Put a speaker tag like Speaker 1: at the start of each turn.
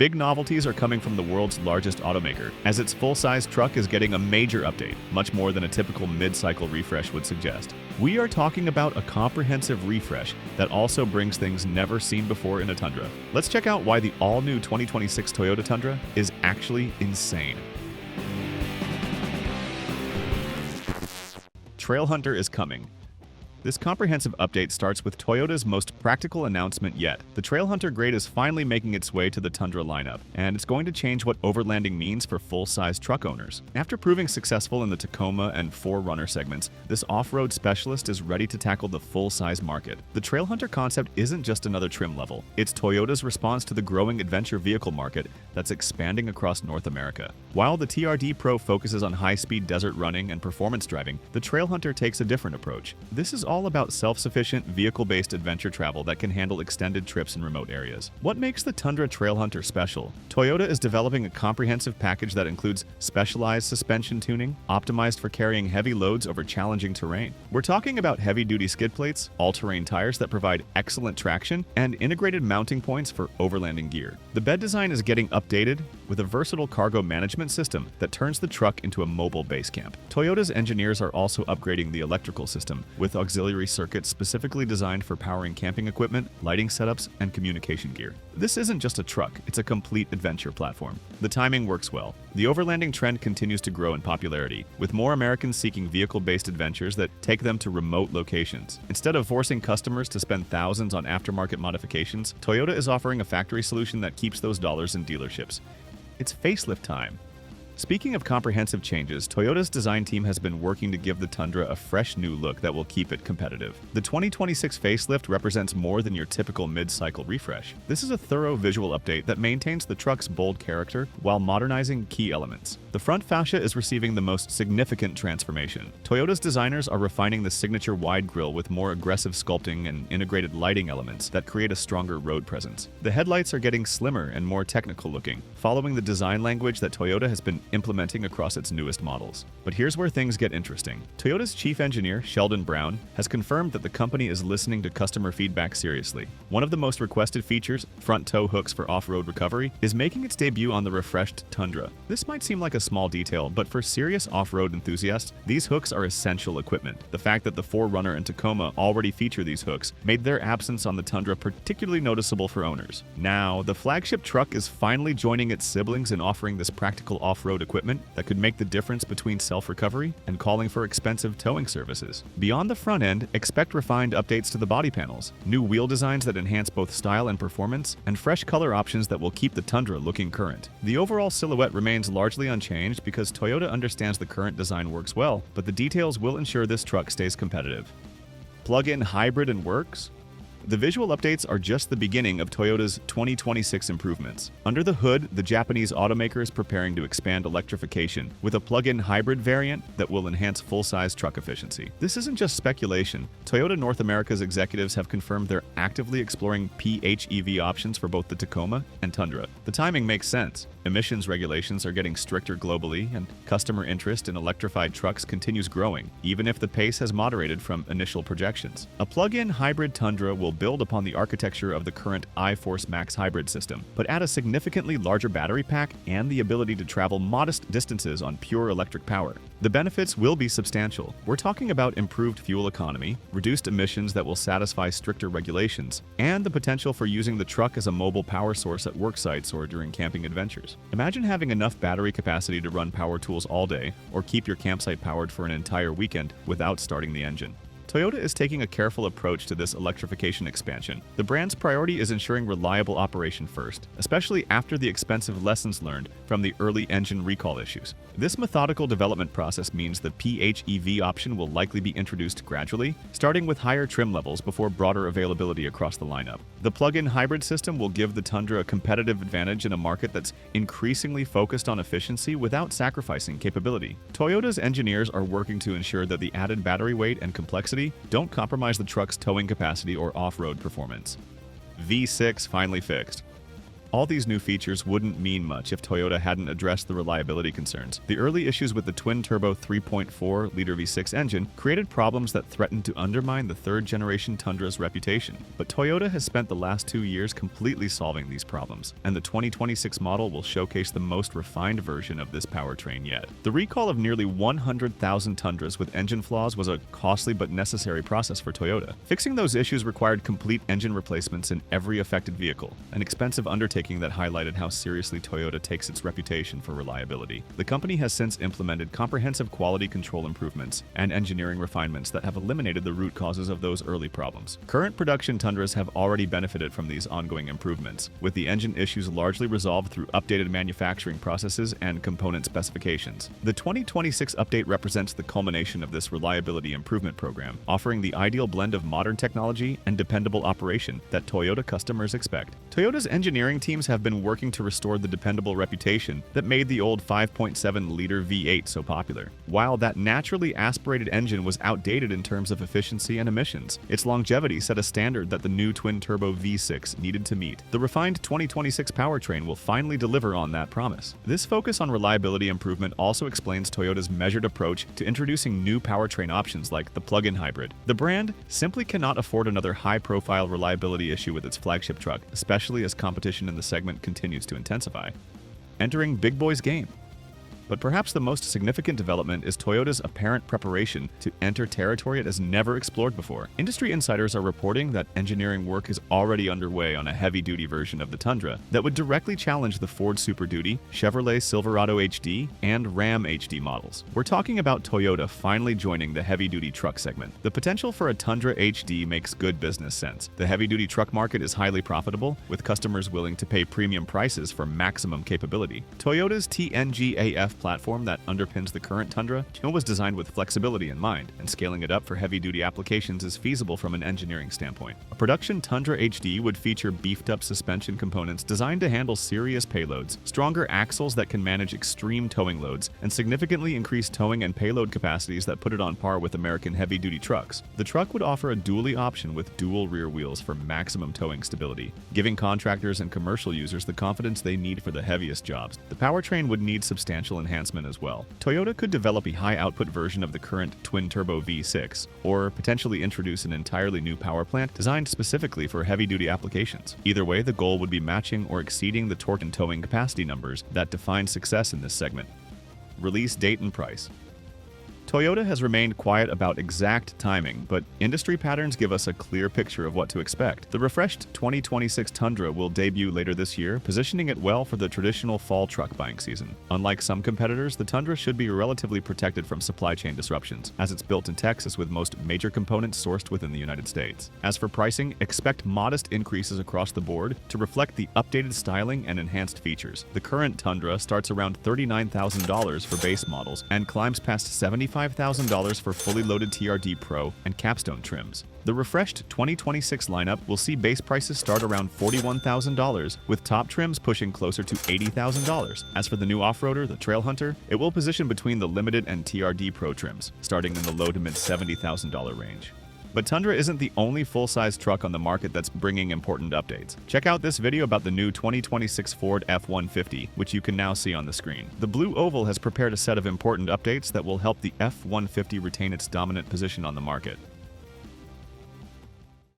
Speaker 1: Big novelties are coming from the world's largest automaker, as its full-size truck is getting a major update, much more than a typical mid-cycle refresh would suggest. We are talking about a comprehensive refresh that also brings things never seen before in a Tundra. Let's check out why the all-new 2026 Toyota Tundra is actually insane. Trailhunter is coming. This comprehensive update starts with Toyota's most practical announcement yet. The Trailhunter grade is finally making its way to the Tundra lineup, and it's going to change what overlanding means for full-size truck owners. After proving successful in the Tacoma and 4Runner segments, this off-road specialist is ready to tackle the full-size market. The Trailhunter concept isn't just another trim level. It's Toyota's response to the growing adventure vehicle market that's expanding across North America. While the TRD Pro focuses on high-speed desert running and performance driving, the Trailhunter takes a different approach. This is all about self-sufficient, vehicle-based adventure travel that can handle extended trips in remote areas. What makes the Tundra Trailhunter special? Toyota is developing a comprehensive package that includes specialized suspension tuning, optimized for carrying heavy loads over challenging terrain. We're talking about heavy-duty skid plates, all-terrain tires that provide excellent traction, and integrated mounting points for overlanding gear. The bed design is getting updated with a versatile cargo management system that turns the truck into a mobile base camp. Toyota's engineers are also upgrading the electrical system with auxiliary circuits specifically designed for powering camping equipment, lighting setups, and communication gear. This isn't just a truck, it's a complete adventure platform. The timing works well. The overlanding trend continues to grow in popularity, with more Americans seeking vehicle-based adventures that take them to remote locations. Instead of forcing customers to spend thousands on aftermarket modifications, Toyota is offering a factory solution that keeps those dollars in dealerships. It's facelift time. Speaking of comprehensive changes, Toyota's design team has been working to give the Tundra a fresh new look that will keep it competitive. The 2026 facelift represents more than your typical mid-cycle refresh. This is a thorough visual update that maintains the truck's bold character while modernizing key elements. The front fascia is receiving the most significant transformation. Toyota's designers are refining the signature wide grille with more aggressive sculpting and integrated lighting elements that create a stronger road presence. The headlights are getting slimmer and more technical looking, following the design language that Toyota has been implementing across its newest models. But here's where things get interesting. Toyota's chief engineer, Sheldon Brown, has confirmed that the company is listening to customer feedback seriously. One of the most requested features, front tow hooks for off-road recovery, is making its debut on the refreshed Tundra. This might seem like a small detail, but for serious off-road enthusiasts, these hooks are essential equipment. The fact that the 4Runner and Tacoma already feature these hooks made their absence on the Tundra particularly noticeable for owners. Now, the flagship truck is finally joining its siblings in offering this practical off-road equipment that could make the difference between self-recovery and calling for expensive towing services. Beyond the front end, expect refined updates to the body panels, new wheel designs that enhance both style and performance, and fresh color options that will keep the Tundra looking current. The overall silhouette remains largely unchanged because Toyota understands the current design works well, but the details will ensure this truck stays competitive. Plug-in hybrid and works? The visual updates are just the beginning of Toyota's 2026 improvements. Under the hood, the Japanese automaker is preparing to expand electrification with a plug-in hybrid variant that will enhance full-size truck efficiency. This isn't just speculation. Toyota North America's executives have confirmed they're actively exploring PHEV options for both the Tacoma and Tundra. The timing makes sense. Emissions regulations are getting stricter globally, and customer interest in electrified trucks continues growing, even if the pace has moderated from initial projections. A plug-in hybrid Tundra will build upon the architecture of the current iForce Max hybrid system, but add a significantly larger battery pack and the ability to travel modest distances on pure electric power. The benefits will be substantial. We're talking about improved fuel economy, reduced emissions that will satisfy stricter regulations, and the potential for using the truck as a mobile power source at work sites or during camping adventures. Imagine having enough battery capacity to run power tools all day or keep your campsite powered for an entire weekend without starting the engine. Toyota is taking a careful approach to this electrification expansion. The brand's priority is ensuring reliable operation first, especially after the expensive lessons learned from the early engine recall issues. This methodical development process means the PHEV option will likely be introduced gradually, starting with higher trim levels before broader availability across the lineup. The plug-in hybrid system will give the Tundra a competitive advantage in a market that's increasingly focused on efficiency without sacrificing capability. Toyota's engineers are working to ensure that the added battery weight and complexity don't compromise the truck's towing capacity or off-road performance. V6 finally fixed. All these new features wouldn't mean much if Toyota hadn't addressed the reliability concerns. The early issues with the twin-turbo 3.4-liter V6 engine created problems that threatened to undermine the third-generation Tundra's reputation. But Toyota has spent the last 2 years completely solving these problems, and the 2026 model will showcase the most refined version of this powertrain yet. The recall of nearly 100,000 Tundras with engine flaws was a costly but necessary process for Toyota. Fixing those issues required complete engine replacements in every affected vehicle, an expensive undertaking that highlighted how seriously Toyota takes its reputation for reliability. The company has since implemented comprehensive quality control improvements and engineering refinements that have eliminated the root causes of those early problems. Current production Tundras have already benefited from these ongoing improvements, with the engine issues largely resolved through updated manufacturing processes and component specifications. The 2026 update represents the culmination of this reliability improvement program, offering the ideal blend of modern technology and dependable operation that Toyota customers expect. Toyota's engineering teams have been working to restore the dependable reputation that made the old 5.7-liter V8 so popular. While that naturally aspirated engine was outdated in terms of efficiency and emissions, its longevity set a standard that the new twin-turbo V6 needed to meet. The refined 2026 powertrain will finally deliver on that promise. This focus on reliability improvement also explains Toyota's measured approach to introducing new powertrain options like the plug-in hybrid. The brand simply cannot afford another high-profile reliability issue with its flagship truck, especially as competition in the segment continues to intensify. Entering Big Boy's game. But perhaps the most significant development is Toyota's apparent preparation to enter territory it has never explored before. Industry insiders are reporting that engineering work is already underway on a heavy-duty version of the Tundra that would directly challenge the Ford Super Duty, Chevrolet Silverado HD, and Ram HD models. We're talking about Toyota finally joining the heavy-duty truck segment. The potential for a Tundra HD makes good business sense. The heavy-duty truck market is highly profitable, with customers willing to pay premium prices for maximum capability. Toyota's TNGA-F platform that underpins the current Tundra was designed with flexibility in mind, and scaling it up for heavy-duty applications is feasible from an engineering standpoint. A production Tundra HD would feature beefed-up suspension components designed to handle serious payloads, stronger axles that can manage extreme towing loads, and significantly increased towing and payload capacities that put it on par with American heavy-duty trucks. The truck would offer a dually option with dual rear wheels for maximum towing stability, giving contractors and commercial users the confidence they need for the heaviest jobs. The powertrain would need substantial enhancement as well. Toyota could develop a high-output version of the current twin-turbo V6, or potentially introduce an entirely new power plant designed specifically for heavy-duty applications. Either way, the goal would be matching or exceeding the torque and towing capacity numbers that define success in this segment. Release date and price. Toyota has remained quiet about exact timing, but industry patterns give us a clear picture of what to expect. The refreshed 2026 Tundra will debut later this year, positioning it well for the traditional fall truck buying season. Unlike some competitors, the Tundra should be relatively protected from supply chain disruptions, as it's built in Texas with most major components sourced within the United States. As for pricing, expect modest increases across the board to reflect the updated styling and enhanced features. The current Tundra starts around $39,000 for base models and climbs past $75,000 for fully loaded TRD Pro and capstone trims. The refreshed 2026 lineup will see base prices start around $41,000, with top trims pushing closer to $80,000. As for the new off-roader, the Trail Hunter, it will position between the Limited and TRD Pro trims, starting in the low to mid $70,000 range. But Tundra isn't the only full-size truck on the market that's bringing important updates. Check out this video about the new 2026 Ford F-150, which you can now see on the screen. The Blue Oval has prepared a set of important updates that will help the F-150 retain its dominant position on the market.